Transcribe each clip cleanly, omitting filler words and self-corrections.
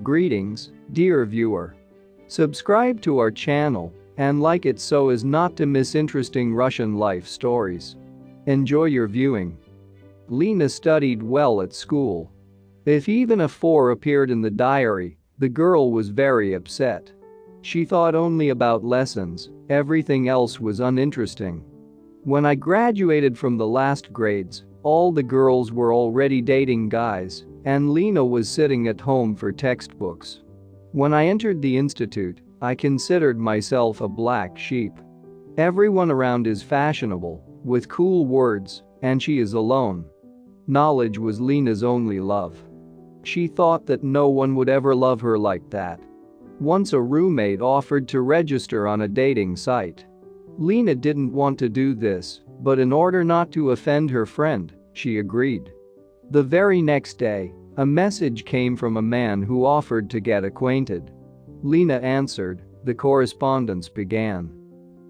Greetings, dear viewer. Subscribe to our channel and like it so as not to miss interesting Russian life stories. Enjoy your viewing. Lena studied well at school. If even a 4 appeared in the diary, the girl was very upset. She thought only about lessons, everything else was uninteresting. When I graduated from the last grades, all the girls were already dating guys, and Lena was sitting at home for textbooks. When I entered the institute, I considered myself a black sheep. Everyone around is fashionable, with cool words, and she is alone. Knowledge was Lena's only love. She thought that no one would ever love her like that. Once a roommate offered to register on a dating site. Lena didn't want to do this, but in order not to offend her friend, she agreed. The very next day, a message came from a man who offered to get acquainted. Lena answered, the correspondence began.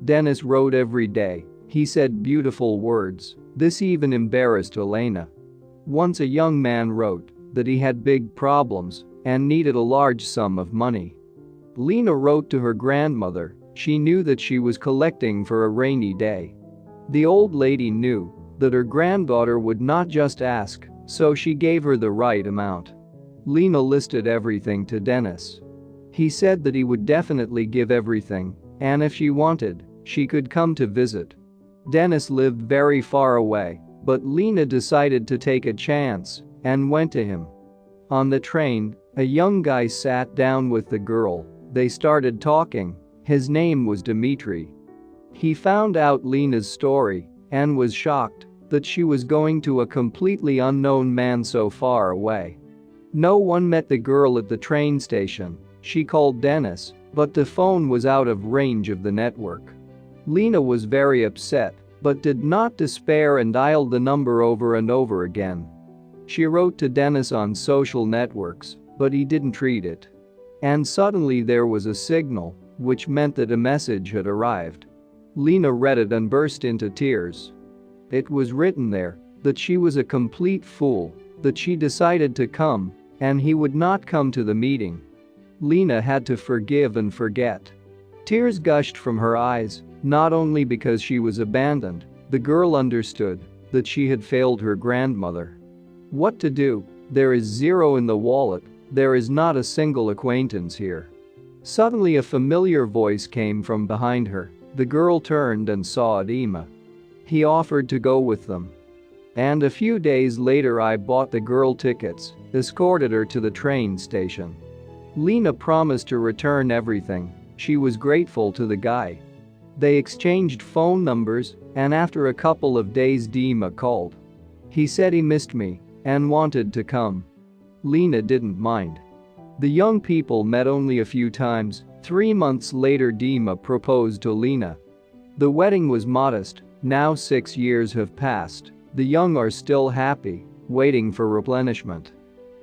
Dennis wrote every day, he said beautiful words, this even embarrassed Elena. Once a young man wrote that he had big problems and needed a large sum of money. Lena wrote to her grandmother, she knew that she was collecting for a rainy day. The old lady knew that her granddaughter would not just ask, so she gave her the right amount. Lena listed everything to Dennis. He said that he would definitely give everything, and if she wanted, she could come to visit. Dennis lived very far away, but Lena decided to take a chance and went to him. On the train, a young guy sat down with the girl, they started talking, his name was Dmitry. He found out Lena's story and was shocked that she was going to a completely unknown man so far away. No one met the girl at the train station, she called Dennis, but the phone was out of range of the network. Lena was very upset, but did not despair and dialed the number over and over again. She wrote to Dennis on social networks, but he didn't read it. And suddenly there was a signal, which meant that a message had arrived. Lena read it and burst into tears. It was written there that she was a complete fool, that she decided to come, and he would not come to the meeting. Lena had to forgive and forget. Tears gushed from her eyes, not only because she was abandoned, the girl understood that she had failed her grandmother. What to do? There is zero in the wallet, there is not a single acquaintance here. Suddenly a familiar voice came from behind her. The girl turned and saw Dima. He offered to go with them. And a few days later I bought the girl tickets, escorted her to the train station. Lena promised to return everything, she was grateful to the guy. They exchanged phone numbers, and after a couple of days Dima called. He said he missed me and wanted to come. Lena didn't mind. The young people met only a few times. 3 months later Dima proposed to Lena. The wedding was modest, now 6 years have passed, the young are still happy, waiting for replenishment.